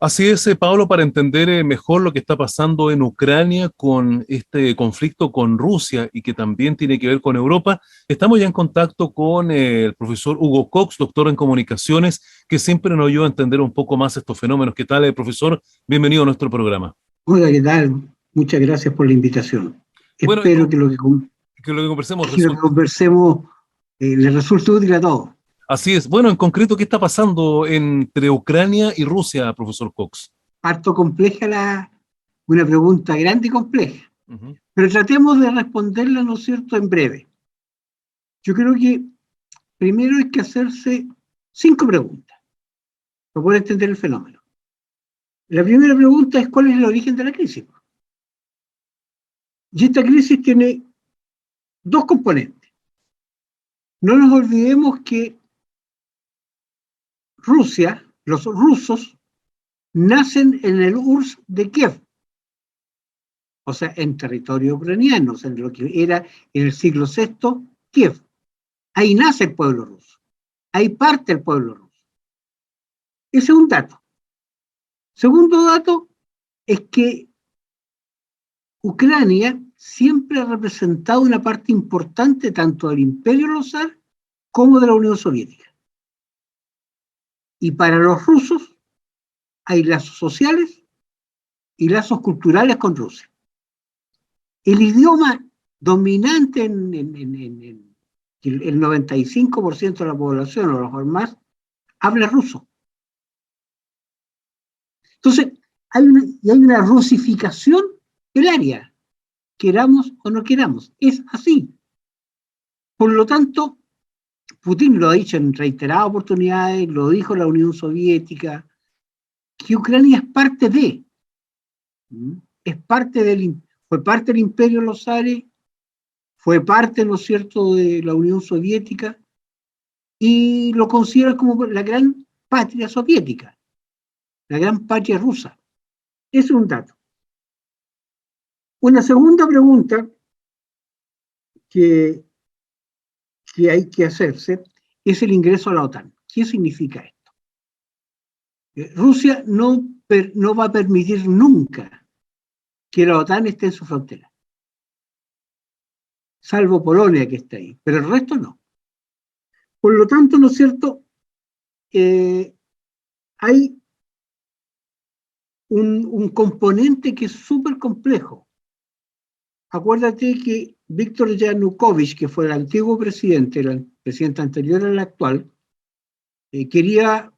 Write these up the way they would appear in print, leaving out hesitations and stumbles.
Así es, Pablo, para entender mejor lo que está pasando en Ucrania con este conflicto con Rusia y que también tiene que ver con Europa, estamos ya en contacto con el profesor Hugo Cox, doctor en comunicaciones, que siempre nos ayuda a entender un poco más estos fenómenos. ¿Qué tal, profesor? Bienvenido a nuestro programa. Hola, ¿qué tal? Muchas gracias por la invitación. Bueno, Espero que que lo que conversemos que lo que resulte. conversemos le resulte útil a todos. Así es. Bueno, en concreto, ¿qué está pasando entre Ucrania y Rusia, profesor Cox? Harto compleja una pregunta grande y compleja, Ujú. pero tratemos de responderla, ¿no es cierto?, en breve. Yo creo que primero hay que hacerse 5 preguntas para poder entender el fenómeno. La primera pregunta es: ¿cuál es el origen de la crisis? Y esta crisis tiene 2 componentes. No nos olvidemos que Rusia, los rusos, nacen en el URSS de Kiev, o sea, en territorio ucraniano, o sea, en lo que era en el siglo VI Kiev. Ahí nace el pueblo ruso, ahí parte el pueblo ruso. Ese es un dato. Segundo dato es que Ucrania siempre ha representado una parte importante tanto del Imperio Zar como de la Unión Soviética. Y para los rusos hay lazos sociales y lazos culturales con Rusia. El idioma dominante en el 95% de la población, o a lo mejor más, habla ruso. Entonces, hay una rusificación del área, queramos o no queramos. Es así. Por lo tanto, Putin lo ha dicho en reiteradas oportunidades, lo dijo la Unión Soviética, que Ucrania es parte de, fue parte del Imperio de los Zares, fue parte, ¿no es cierto?, de la Unión Soviética, y lo considera como la gran patria soviética, la gran patria rusa. Ese es un dato. Una segunda pregunta que, que hay que hacerse es el ingreso a la OTAN. ¿Qué significa esto? Rusia no va a permitir nunca que la OTAN esté en su frontera, salvo Polonia, que está ahí, pero el resto no. Por lo tanto, ¿no es cierto?, hay un componente que es súper complejo. Acuérdate que Víctor Yanukovych, que fue el antiguo presidente, el presidente anterior al actual, quería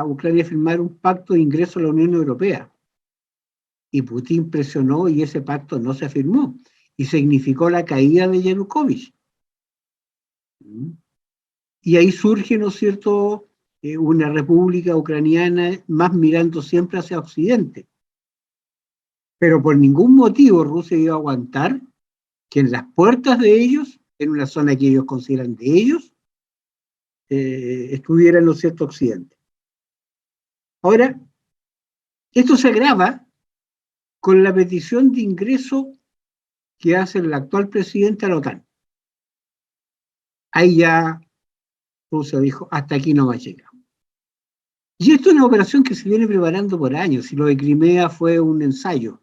Ucrania firmar un pacto de ingreso a la Unión Europea. Y Putin presionó y ese pacto no se firmó. Y significó la caída de Yanukovych. Y ahí surge, ¿no es cierto?, una república ucraniana más mirando siempre hacia Occidente. Pero por ningún motivo Rusia iba a aguantar que en las puertas de ellos, en una zona que ellos consideran de ellos, estuviera, ¿no es cierto?, Occidente. Ahora, esto se agrava con la petición de ingreso que hace el actual presidente a la OTAN. Ahí ya Rusia dijo: hasta aquí no va a llegar. Y esto es una operación que se viene preparando por años, y lo de Crimea fue un ensayo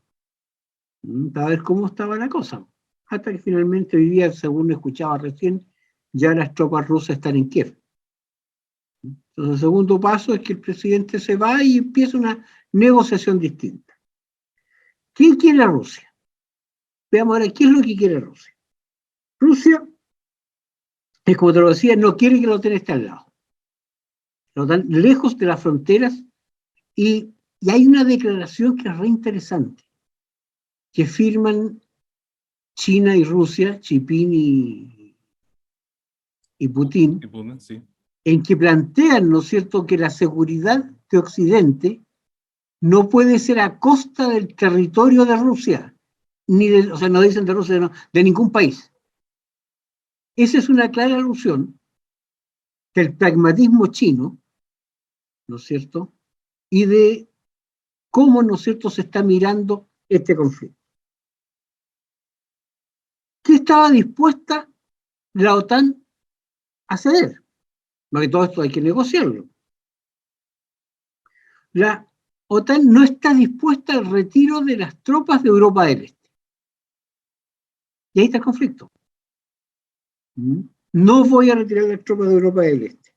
para ver cómo estaba la cosa, hasta que finalmente hoy día, según escuchaba recién, ya las tropas rusas están en Kiev. Entonces, el segundo paso es que el presidente se va y empieza una negociación distinta. ¿Qué quiere Rusia? Veamos ahora qué es lo que quiere Rusia. Rusia, es como te lo decía, no quiere que la OTAN esté al lado. La OTAN lejos de las fronteras, y hay una declaración que es re interesante, que firman China y Rusia, Xi Jinping y Putin, Sí. en que plantean, ¿no es cierto?, que la seguridad de Occidente no puede ser a costa del territorio de Rusia, o sea, no dicen de Rusia, no, de ningún país. Esa es una clara alusión del pragmatismo chino, ¿no es cierto?, y de cómo, ¿no es cierto?, se está mirando este conflicto. ¿Qué estaba dispuesta la OTAN a ceder? Porque todo esto hay que negociarlo. La OTAN no está dispuesta al retiro de las tropas de Europa del Este. Y ahí está el conflicto. No voy a retirar las tropas de Europa del Este.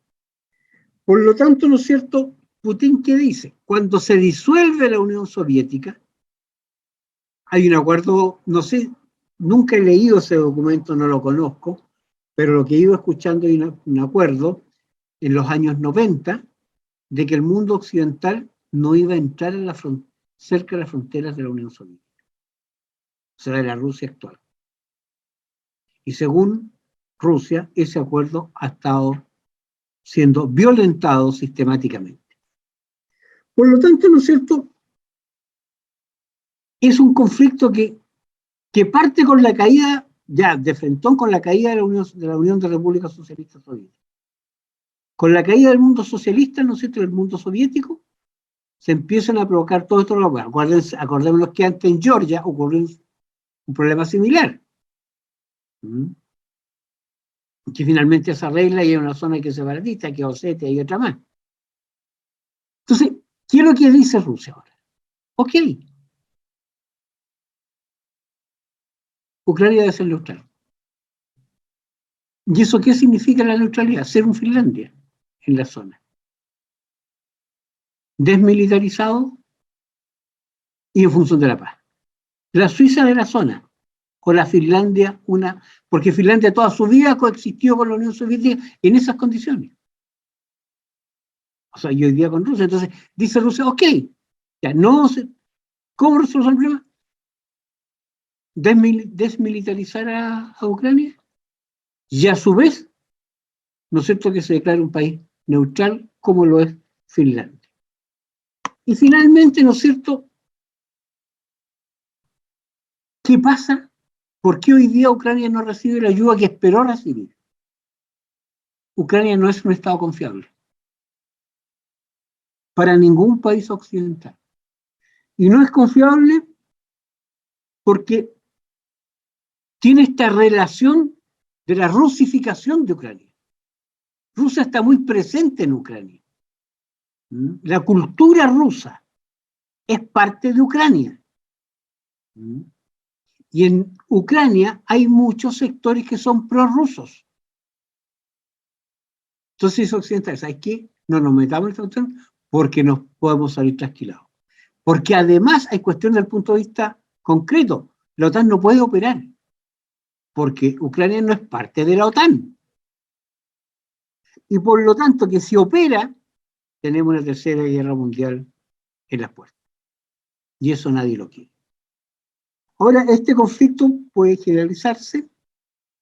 Por lo tanto, ¿no es cierto? Putin, ¿qué dice? Cuando se disuelve la Unión Soviética, hay un acuerdo, no sé, nunca he leído ese documento, no lo conozco, pero lo que he ido escuchando hay un acuerdo en los años 90 de que el mundo occidental no iba a entrar en cerca de las fronteras de la Unión Soviética, o sea, de la Rusia actual. Y según Rusia, ese acuerdo ha estado siendo violentado sistemáticamente. Por lo tanto, ¿no es cierto? Es un conflicto que parte con la caída, ya de frentón con la caída de la Unión de Repúblicas Socialistas Soviéticas. Con la caída del mundo socialista, ¿no es cierto?, del mundo soviético, se empiezan a provocar todo esto. Bueno, acordémonos que antes en Georgia ocurrió un problema similar. Que finalmente se arregla y hay una zona que es separatista, que es Osetia y otra más. Entonces, ¿qué es lo que dice Rusia ahora? Ok, Ucrania debe ser neutral. ¿Y eso qué significa la neutralidad? Ser un Finlandia en la zona. Desmilitarizado y en función de la paz. La Suiza de la zona, o la Finlandia, porque Finlandia toda su vida coexistió con la Unión Soviética en esas condiciones. O sea, y hoy día con Rusia. Entonces, dice Rusia, ok, ya no se, ¿cómo resolver el problema? Desmilitarizar a Ucrania y a su vez, ¿no es cierto?, que se declare un país neutral como lo es Finlandia. Y finalmente, ¿no es cierto?, ¿qué pasa? ¿Por qué hoy día Ucrania no recibe la ayuda que esperó recibir? Ucrania no es un Estado confiable para ningún país occidental. Y no es confiable porque tiene esta relación de la rusificación de Ucrania. Rusia está muy presente en Ucrania. La cultura rusa es parte de Ucrania. Y en Ucrania hay muchos sectores que son prorrusos. Entonces, occidentales, ¿sabes qué? No nos metamos en esta cuestión porque nos podemos salir trasquilados. Porque además hay cuestiones desde el punto de vista concreto. La OTAN no puede operar porque Ucrania no es parte de la OTAN. Y por lo tanto, que si opera, tenemos una tercera guerra mundial en las puertas. Y eso nadie lo quiere. Ahora, este conflicto puede generalizarse.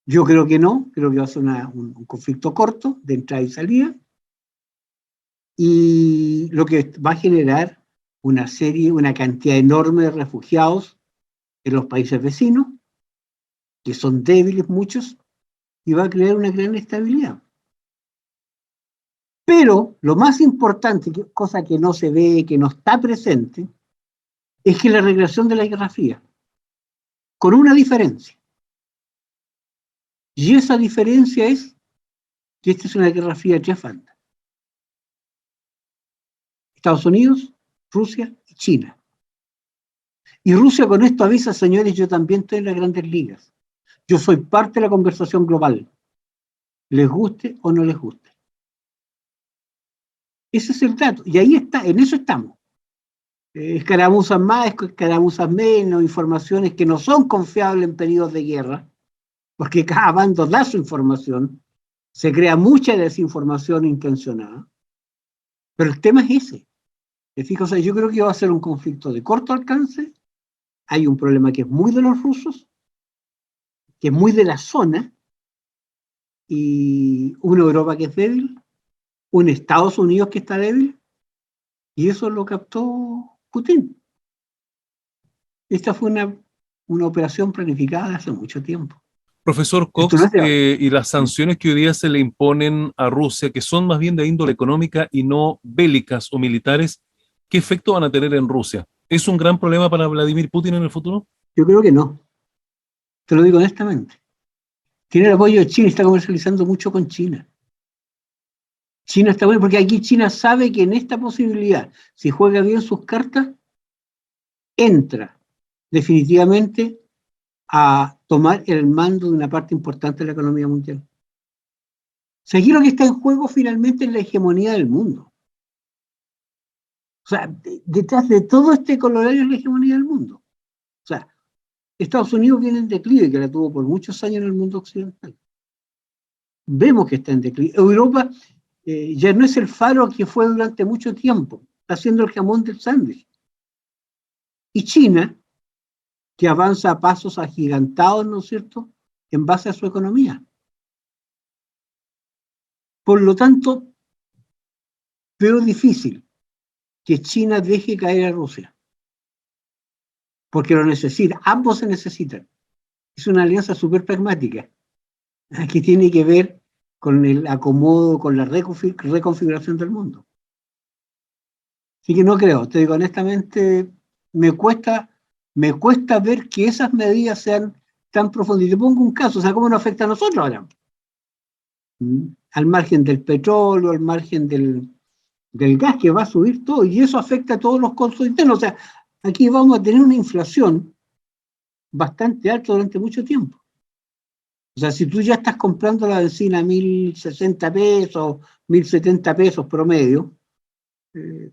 Yo creo que no, creo que va a ser un conflicto corto, de entrada y salida, y lo que va a generar una cantidad enorme de refugiados en los países vecinos, que son débiles muchos, y va a crear una gran inestabilidad. Pero lo más importante, cosa que no se ve, que no está presente, es que la regresión de la Guerra Fría, con una diferencia. Y esa diferencia es que esta es una Guerra Fría de tres bandas. Estados Unidos, Rusia y China. Y Rusia con esto avisa, señores, yo también estoy en las grandes ligas. Yo soy parte de la conversación global. Les guste o no les guste. Ese es el dato. Y ahí está, en eso estamos. Escaramuzas más, escaramuzas menos, informaciones que no son confiables en periodos de guerra, porque cada bando da su información, se crea mucha desinformación intencionada, pero el tema es ese. O sea, yo creo que va a ser un conflicto de corto alcance, hay un problema que es muy de los rusos, que es muy de la zona, y una Europa que es débil, un Estados Unidos que está débil, y eso lo captó Putin. Esta fue una operación planificada de hace mucho tiempo. Profesor Esto no Cox, es de... y las sanciones que hoy día se le imponen a Rusia, que son más bien de índole económica y no bélicas o militares, ¿qué efecto van a tener en Rusia? ¿Es un gran problema para Vladimir Putin en el futuro? Yo creo que no. Te lo digo honestamente. Tiene el apoyo de China y está comercializando mucho con China. China está bueno, porque aquí China sabe que en esta posibilidad, si juega bien sus cartas, entra definitivamente a tomar el mando de una parte importante de la economía mundial. O sea, aquí lo que está en juego finalmente es la hegemonía del mundo. O sea, detrás de todo este colorario es la hegemonía del mundo. O sea, Estados Unidos viene en declive, que la tuvo por muchos años en el mundo occidental. Vemos que está en declive. Europa ya no es el faro que fue durante mucho tiempo, está haciendo el jamón del sándwich. Y China, que avanza a pasos agigantados, ¿no es cierto?, en base a su economía. Por lo tanto, veo difícil que China deje caer a Rusia, porque lo necesita, ambos se necesitan. Es una alianza súper pragmática, que tiene que ver con el acomodo, con la reconfiguración del mundo. Así que no creo, te digo honestamente, me cuesta ver que esas medidas sean tan profundas. Y te pongo un caso, o sea, ¿cómo nos afecta a nosotros ahora? Al margen del petróleo, al margen del gas que va a subir todo, y eso afecta a todos los costos internos. O sea, aquí vamos a tener una inflación bastante alta durante mucho tiempo. O sea, si tú ya estás comprando la benzina a 1.060 pesos, 1.070 pesos promedio,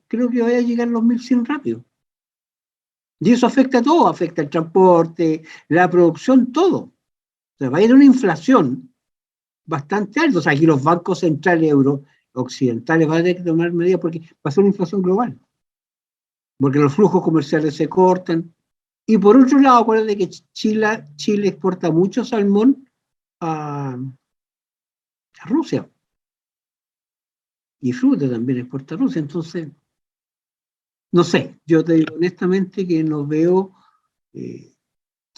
creo que vaya a llegar a los 1.100 rápido. Y eso afecta a todo, afecta el transporte, la producción, todo. O sea, va a ir una inflación bastante alta. O sea, aquí los bancos centrales occidentales van a tener que tomar medidas porque va a ser una inflación global. Porque los flujos comerciales se cortan. Y por otro lado, acuérdate que Chile exporta mucho salmón a Rusia. Y fruta también exporta a Rusia. Entonces, no sé, yo te digo honestamente que no veo que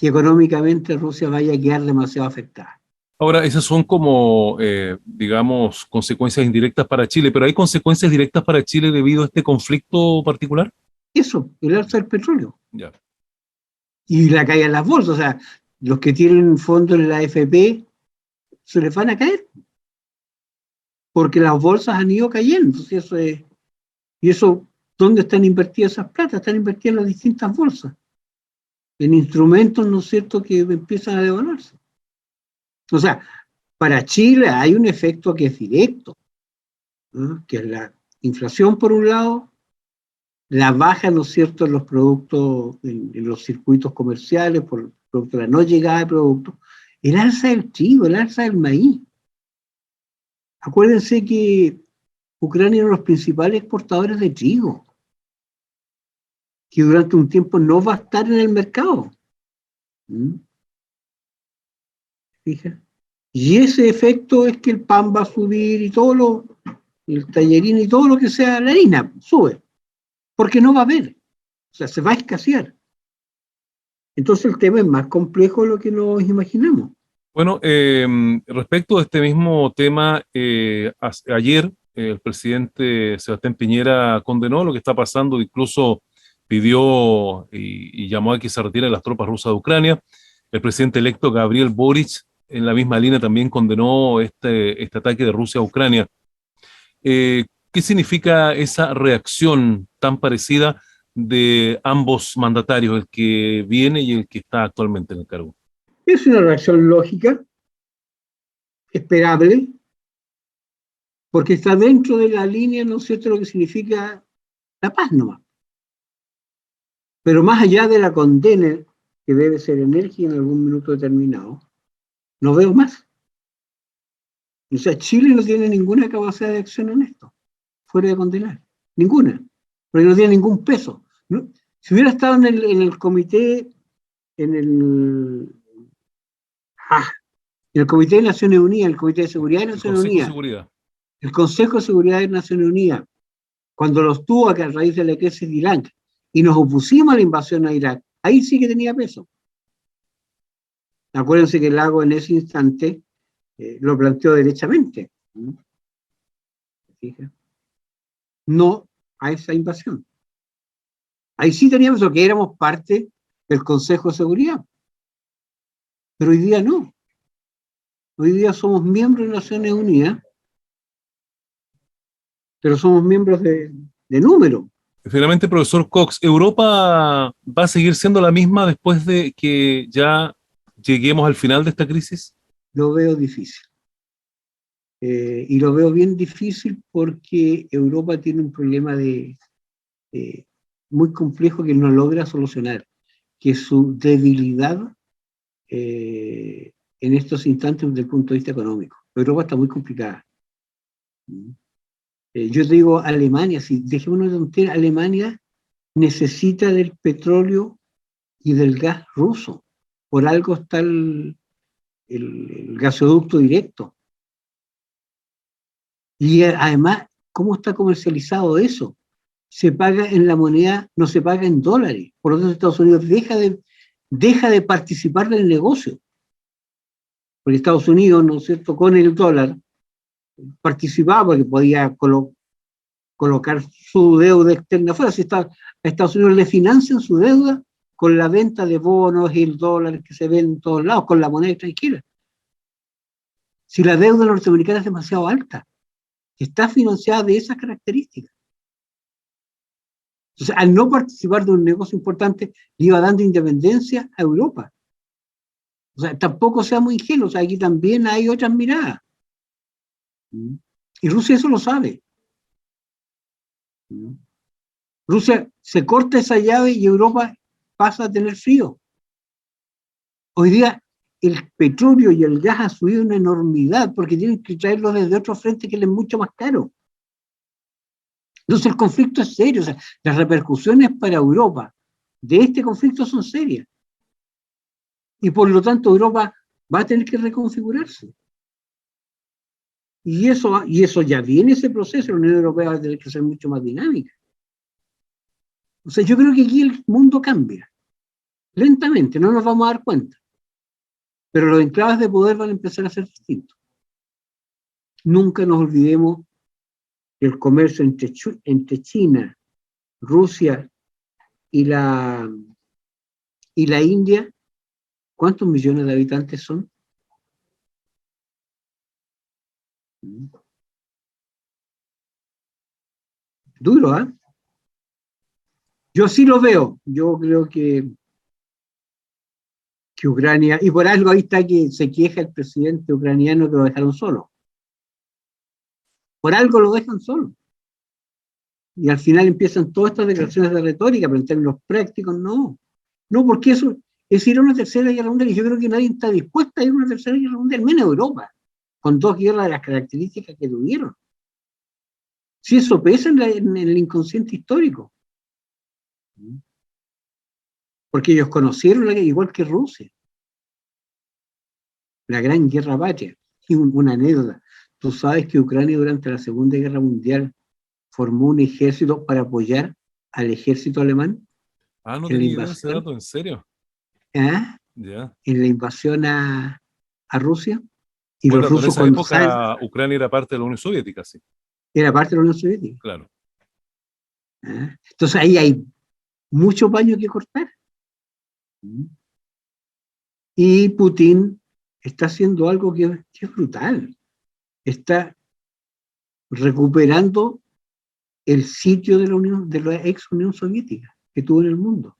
económicamente Rusia vaya a quedar demasiado afectada. Ahora, esas son como, digamos, consecuencias indirectas para Chile, pero ¿hay consecuencias directas para Chile debido a este conflicto particular? Eso, el alza del petróleo. Ya. Y la caída en las bolsas. O sea, los que tienen fondos en la AFP se les van a caer. Porque las bolsas han ido cayendo. Entonces eso es, y eso, ¿dónde están invertidas esas platas? Están invertidas en las distintas bolsas. En instrumentos, ¿no es cierto?, que empiezan a devaluarse. O sea, para Chile hay un efecto que es directo, ¿no?, que es la inflación por un lado, la baja, ¿no es cierto?, en los productos, en los circuitos comerciales, por la no llegada de productos, el alza del trigo, el alza del maíz. Acuérdense que Ucrania era uno de los principales exportadores de trigo, que durante un tiempo no va a estar en el mercado. ¿Fija? Y ese efecto es que el pan va a subir y el tallerín y todo lo que sea la harina sube, porque no va a haber, o sea, se va a escasear. Entonces el tema es más complejo de lo que nos imaginamos. Bueno, respecto a este mismo tema, ayer el presidente Sebastián Piñera condenó lo que está pasando, incluso pidió y llamó a que se retiren las tropas rusas de Ucrania. El presidente electo Gabriel Boric, en la misma línea, también condenó este ataque de Rusia a Ucrania. ¿Qué significa esa reacción tan parecida de ambos mandatarios, el que viene y el que está actualmente en el cargo? Es una reacción lógica, esperable, porque está dentro de la línea, ¿no es cierto?, lo que significa la paz nomás. Pero más allá de la condena, que debe ser enérgica en algún minuto determinado, no veo más. O sea, Chile no tiene ninguna capacidad de acción en esto, fuera de condenar. Ninguna. Porque no tiene ningún peso. ¿No? Si hubiera estado en el comité, en el, en el Comité de Naciones Unidas, el Comité de Seguridad de Naciones Unidas, el Consejo de Seguridad de Naciones Unidas, cuando los tuvo acá a raíz de la crisis de Irán, y nos opusimos a la invasión a Irak, ahí sí que tenía peso. Acuérdense que Lago en ese instante lo planteó derechamente. No a esa invasión. Ahí sí teníamos lo que éramos parte del Consejo de Seguridad. Pero hoy día no. Hoy día somos miembros de Naciones Unidas pero somos miembros de número. Finalmente, profesor Cox, ¿Europa va a seguir siendo la misma después de que ya lleguemos al final de esta crisis? Lo veo difícil. Y lo veo bien difícil porque Europa tiene un problema muy complejo que no logra solucionar, que es su debilidad en estos instantes desde el punto de vista económico. Europa está muy complicada. Yo te digo, Alemania, si dejémonos de tontería, Alemania necesita del petróleo y del gas ruso. Por algo está el gasoducto directo. Y además, ¿cómo está comercializado eso? Se paga en la moneda, no se paga en dólares. Por lo tanto, Estados Unidos deja de participar del negocio. Porque Estados Unidos, ¿no es cierto?, con el dólar participaba porque podía colocar su deuda externa afuera. Si a Estados Unidos le financian su deuda con la venta de bonos y el dólar que se ven en todos lados, con la moneda extranjera. Si la deuda norteamericana es demasiado alta, está financiada de esas características. Entonces, al no participar de un negocio importante, le iba dando independencia a Europa. O sea, tampoco seamos ingenuos, o sea, aquí también hay otras miradas. Y Rusia eso lo sabe. Rusia se corta esa llave y Europa pasa a tener frío. Hoy día el petróleo y el gas ha subido una enormidad porque tienen que traerlo desde otro frente que les es mucho más caro. Entonces el conflicto es serio, o sea, las repercusiones para Europa de este conflicto son serias. Y por lo tanto Europa va a tener que reconfigurarse. Y eso ya viene ese proceso, la Unión Europea va a tener que ser mucho más dinámica. O sea, yo creo que aquí el mundo cambia. Lentamente, no nos vamos a dar cuenta. Pero los enclaves de poder van a empezar a ser distintos. Nunca nos olvidemos que el comercio entre China, Rusia y la India, ¿cuántos millones de habitantes son? Duro, ¿eh? Yo sí lo veo. Yo creo que Ucrania, y por algo ahí está que se queja el presidente ucraniano que lo dejaron solo. Por algo lo dejan solo. Y al final empiezan todas estas declaraciones de retórica, pero en términos prácticos no. No, porque eso es ir a una tercera guerra mundial, y yo creo que nadie está dispuesto a ir a una tercera guerra mundial, al menos Europa, con dos guerras de las características que tuvieron. Si eso pesa en el inconsciente histórico. Porque ellos conocieron igual que Rusia, la gran guerra patria. Y una anécdota, tú sabes que Ucrania durante la Segunda Guerra Mundial formó un ejército para apoyar al ejército alemán No en la tenía idea de ese invasión, dato, ¿en serio? Ya. en la invasión a Rusia, y los Bueno, en rusos esa cuando salen, época Ucrania era parte de la Unión Soviética, sí, era parte de la Unión Soviética. claro. Entonces ahí hay mucho paño que cortar. Y Putin está haciendo algo que es brutal. Está recuperando el sitio de la ex Unión Soviética que tuvo en el mundo.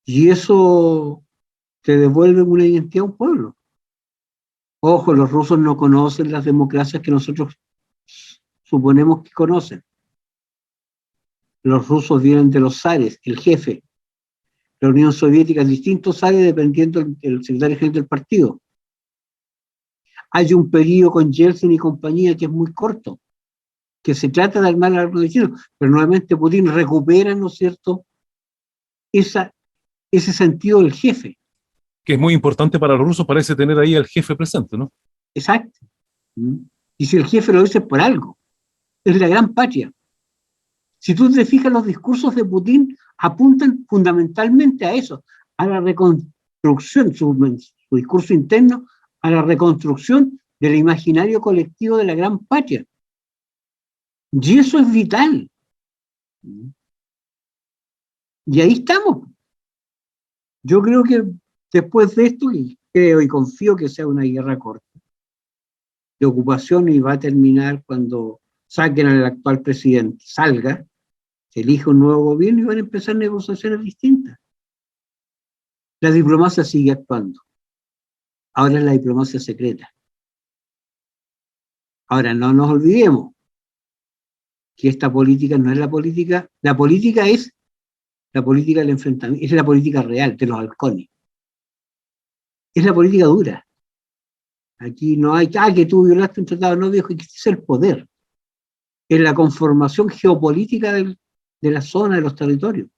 Y eso te devuelve una identidad a un pueblo. Ojo, los rusos no conocen las democracias que nosotros suponemos que conocen. Los rusos vienen de los zares, el jefe. La Unión Soviética, distintos zares dependiendo del secretario general del partido. Hay un periodo con Yeltsin y compañía que es muy corto, que se trata de armar al chino, pero nuevamente Putin recupera, ¿no es cierto?, ese sentido del jefe. Que es muy importante para los rusos, parece tener ahí al jefe presente, ¿no? Exacto. Y si el jefe lo dice por algo, es la gran patria. Si tú te fijas, los discursos de Putin apuntan fundamentalmente a eso, a la reconstrucción, su discurso interno, a la reconstrucción del imaginario colectivo de la gran patria. Y eso es vital. Y ahí estamos. Yo creo que después de esto, y creo y confío que sea una guerra corta, de ocupación, y va a terminar cuando saquen al actual presidente, salga, se elige un nuevo gobierno y van a empezar negociaciones distintas. La diplomacia sigue actuando. Ahora es la diplomacia secreta. Ahora, no nos olvidemos que esta política no es la política es la política del enfrentamiento, es la política real, de los halcones. Es la política dura. Aquí no hay, que tú violaste un tratado, no, viejo, que es el poder. Es la conformación geopolítica de la zona, de los territorios.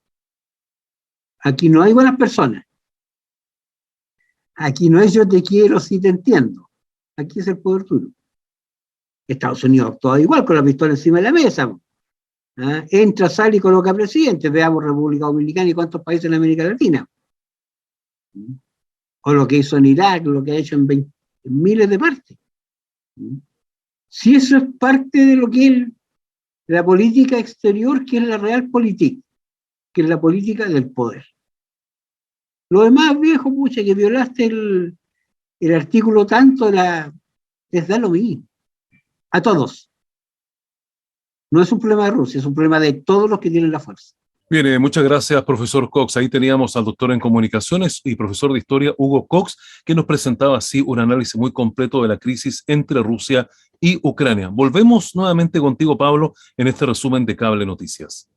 Aquí no hay buenas personas. Aquí no es yo te quiero si te entiendo. Aquí es el poder duro. Estados Unidos actúa igual, con la pistola encima de la mesa. ¿Ah? Entra, sale y coloca presidente. Veamos República Dominicana y cuántos países en América Latina. O lo que hizo en Irak, lo que ha hecho en miles de partes. Si eso es parte de lo que es la política exterior, que es la realpolitik, que es la política del poder. Lo demás, viejo, pucha, que violaste el artículo tanto, les da lo mismo. A todos. No es un problema de Rusia, es un problema de todos los que tienen la fuerza. Bien, muchas gracias, profesor Cox. Ahí teníamos al doctor en comunicaciones y profesor de historia, Hugo Cox, que nos presentaba así un análisis muy completo de la crisis entre Rusia y Ucrania. Volvemos nuevamente contigo, Pablo, en este resumen de Cable Noticias.